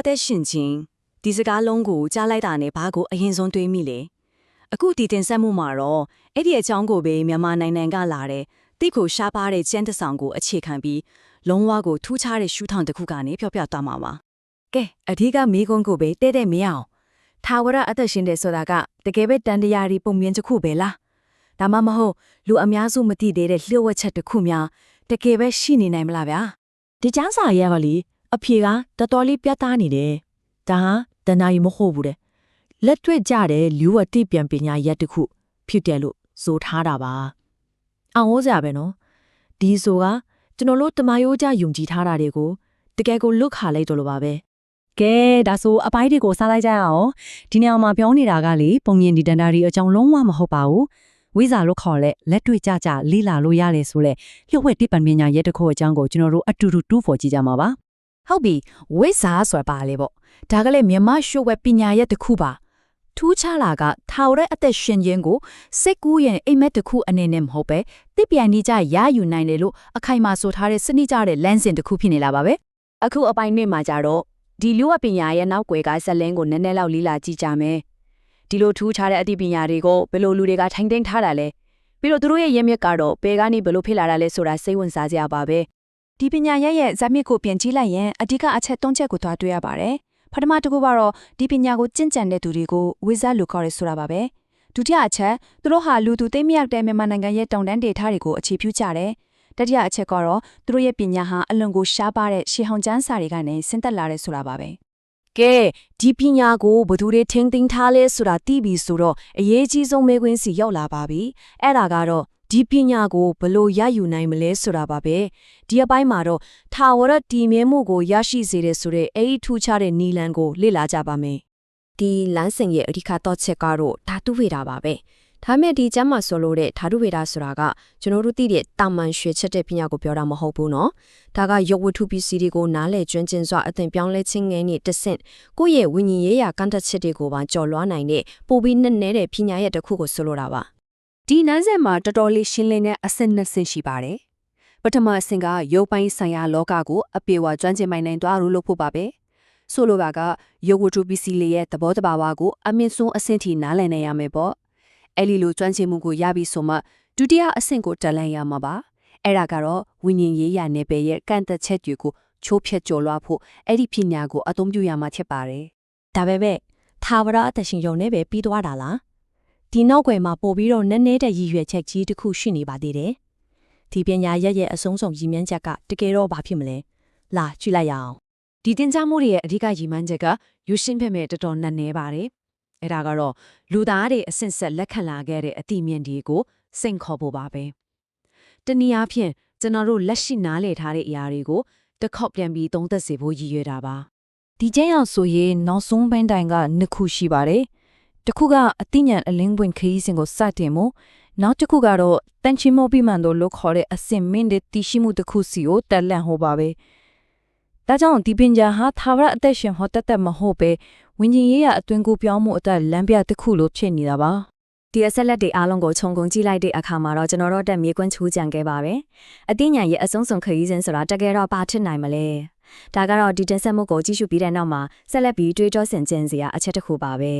的心情ဒီစကားလုံးကိုကြားလိုက်တာနဲ့ဘာကိုအရင်ဆုံးတွေးမိလဲအခုဒီတင်ဆက်မှုမှာတော့အဲ့ဒီအကြောင်းကိုပဲမြန်မာနိုင်ငံကလာတဲ့တိကိုရှားပါတဲ့ကျန်းတဆောင်ကိုအခြေခံပြီးလုံးဝကိုထူးခြားတဲ့ရှုထောင့်တစ်ခုကနေပြောပြသွားမှာပါကဲအထီးကမိကုန်းကိုပဲတဲ့တဲ့မရအောင်ထာဝရအသက်ရှင်တဲ့ဆိုတာကတကယ်ပဲတန်တရားရီပုံမြင်တစ်ခုပဲလားဒါမှမဟုတ်လူအများစုမသိသေးတဲ့လျှို့ဝှက်ချက်တစ်ခုများတကယ်ပဲရှိနေနိုင်မလားဗျာဒီကျန်းစာရဲကလေအဖြေကတော်တော်လေးပြတ်သားနေတယ်ဒါဟာတဏှာကြီးမဟုတ်ဘူးတဲ့လက်တွေ့ကြတဲ့လူဝတိပြန်ပညာရက်တစ်ခုဖြစ်တယ်လို့ဆိုထားတာပါအောင်ဟောစရာပဲနော်ဒီဆိုကကျွန်တော်တို့တမယိုးကြယုံကြည်ထားတာတွေကိုတကယ်ကိုလွတ်ခါလိုက်တော့လို့ပါပဲကဲဒါဆိုအပိုင်းတွေကိုစားလိုက်ကြရအောင်ဒီနေရာမှာပြောနေတာကလေပုံမြင်ဒီတန်တာရီအကြောင်းလုံးဝမဟုတ်ပါဘူးဝိဇာလို့ခေါ်လက်တွေ့ကြလေးလာလို့ရတယ်ဆိုလဲလျှို့ဝှက်တိပံပညာရက်တစ်ခုအကြောင်းကိုကျွန်တော်တို့အတူတူတူးဖော်ကြည့်ကြမှာပါဟုတ်ပြီဝိဇာဆိုတာပါလေပေါ့ဒါကလည်းမြန်မာလျှို့ဝှက်ပညာရက်တစ်ခုပါထူးခြားလာကထာဝရအသက်ရှင်ခြင်းကိုစိတ်ကူးရင်အိမ်မက်တစ်ခုအနေနဲ့မဟုတ်ပဲတိပြန်နေကြရယူနိုင်တယ်လို့အခိုင်အမာဆိုထားတဲ့စနစ်ကြတဲ့လမ်းစဉ်တစ်ခုဖြစ်နေလာပါပဲအခုအပိုင်းနှစ်မှာကြတော့ဒီလူဝပညာရဲ့နောက်ွယ်ကဇလင်းကိုနည်းနည်းလောက်လေးလာကြည့်ကြမယ်ဒီလိုထူးခြားတဲ့အသိပညာတွေကိုဘယ်လိုလူတွေကထိုင်သိမ်းထားတာလဲပြီးတော့သူတို့ရဲ့ရင်းမြစ်ကတော့ဘယ်ကနေဘယ်လိုဖြစ်လာတာလဲဆိုတာစိတ်ဝင်စားစရာပါပဲဒီပညာရဲ့ဇာတ်မြစ်ကိုပြန်ကြည့်လိုက်ရင်အဓိကအချက်၃ချက်ကိုသွားတွေ့ရပါတယ်ပထမတစ်ခုကတော့ဒီပညာကိုကျင့်ကြံတဲ့သူတွေကိုဝိဇတ်လို့ခေါ်ရဆိုတာပါပဲဒုတိယအချက်သူတို့ဟာလူသူသိမ့်မြောက်တဲ့မြန်မာနိုင်ငံရဲ့တောင်တန်းဒေသတွေကိုအခြေပြုကြတယ်တတိယအချက်ကတော့သူတို့ရဲ့ပညာဟာအလွန်ကိုရှားပါတဲ့ရှေးဟောင်းကျမ်းစာတွေကနေဆင်းသက်လာတဲ့ဆိုတာပါပဲကဲဒီပညာကိုဘသူတွေထင်းသိမ်းထားလဲဆိုတာသိပြီဆိုတော့အရေးကြီးဆုံးမေးခွန်းစီရောက်လာပါပြီအဲ့ဒါကတော့ဒီပညာကိုဘလို့ရယူနိုင်မလဲဆိုတာပါပဲဒီအပိုင်းမှာတော့ထာဝရတည်မြဲမှုကိုရရှိစေတဲ့ဆိုတဲ့အဲ့ဒီထူးခြားတဲ့နီလန်ကိုလေ့လာကြပါမယ်ဒီလမ်းစဉ်ရဲ့အဓိကတော့ချက်ကတော့ဓာတုဝေဒပါပဲဒါမဲ့ဒီကျမ်းမှာဆိုလို့တဲ့ဓာတုဝေဒဆိုတာကကျွန်တော်တို့သိတဲ့တာမန်ရွှေချက်တဲ့ပညာကိုပြောတာမဟုတ်ဘူးနော်ဒါကရုပ်ဝတ္ထုပစ္စည်းတွေကိုနားလည်ကျွမ်းကျင်စွာအသင်ပြောင်းလဲခြင်းငယ်နဲ့တဆင့်ကိုယ့်ရဲ့ဝိညာဉ်ရေးရာကန့်သက်ချက်တွေကိုပါကြော်လွှားနိုင်တဲ့ပိုပြီးနဲ့နဲတဲ့ပညာရဲ့တစ်ခုကိုဆိုလိုတာပါဒီနန်းဆက်မှာတော်တော်လေးရှင်းလင်းတဲ့အဆင့်နှစ်ဆင့်ရှိပါတယ်ပထမအဆင့်ကရုပ်ပိုင်းဆိုင်ရာလောကကိုအပြေအဝကျွမ်းကျင်နိုင်သွားလို့ဖို့ပါပဲဆိုလိုတာကရုပ်ဝတ္ထုပစ္စည်းလေးရဲ့သဘောတဘာဝကိုအမြင့်ဆုံးအဆင့်ထိနားလည်နိုင်ရမယ်ပေါ့အဲ့ဒီလိုကျွမ်းကျင်မှုကိုရပြီဆိုမှဒုတိယအဆင့်ကိုတက်လှမ်းရမှာပါအဲ့ဒါကတော့ဝိညာဉ်ရေးရာနယ်ပယ်ရဲ့ကန့်သက်ချက်တွေကိုချိုးဖျက်ကျော်လွှားဖို့အဲ့ဒီပညာကိုအသုံးပြုရမှာဖြစ်ပါတယ်ဒါပဲပဲထာဝရအသက်ရှင်ရုံနဲ့ပဲပြီးသွားတာလားဒီနောက်ွယ်မှာပို့ပြီးတော့နည်းနည်းတဲ့ရည်ရွယ်ချက်ကြီးတစ်ခုရှိနေပါသေးတယ်ဒီပညာရဲ့အဆုံးစုံရည်မှန်းချက်ကတကယ်တော့ဘာဖြစ်မလဲလာကြည့်လိုက်ရအောင်ဒီတင်ကြားမှုတွေရဲ့အဓိကရည်မှန်းချက်ကယူရှင်းဖက်မဲ့တော်တော်နက်နဲပါတယ်အဲ့ဒါကတော့လူသားတွေအဆင့်ဆက်လက်ခံလာခဲ့တဲ့အတိမြင့်တွေကိုစိန်ခေါ်ဖို့ပါပဲတနည်းအားဖြင့်ကျွန်တော်တို့လက်ရှိနားလည်ထားတဲ့အရာတွေကိုတစ်ခေါက်ပြန်ပြီးသုံးသပ်စေဖို့ရည်ရွယ်တာပါဒီကျင်းအောင်ဆိုရင်နောက်ဆုံးပိုင်းတိုင်းကနှစ်ခုရှိပါတယ်တစ်ခုကအသိဉာဏ်အလင်းပွင့်ခရီးစဉ်ကိုစတင်မှုနောက်တစ်ခုကတော့တန်ချီမိုပြီးမှန်တို့လို့ခေါ်တဲ့အစင်မင်းတဲ့တည်ရှိမှုတစ်ခုစီကိုတက်လန့်ဟောပါပဲဒါကြောင့်ဒီပညာဟာသာဝရအသက်ရှင်ဟောတတ်မဟုတ်ပဲဝิญဉ်ရေးရအတွင်းကိုပြောင်းမှုအသက်လမ်းပြတစ်ခုလို့ဖြစ်နေတာပါဒီအဆက်လက်တွေအားလုံးကိုခြုံငုံကြည့်လိုက်တဲ့အခါမှာတော့ကျွန်တော်တို့တက်မြေကွန်းချူးကြံခဲ့ပါပဲအသိဉာဏ်ရဲ့အဆုံးစွန်ခရီးစဉ်ဆိုတာတကယ်တော့ဘာဖြစ်နိုင်မလဲဒါကတော့ဒီတင်ဆက်မှုကိုကြည့်ရှုပြီးတဲ့နောက်မှာဆက်လက်ပြီးတွေးတောဆင်ခြင်စရာအချက်တစ်ခုပါပဲ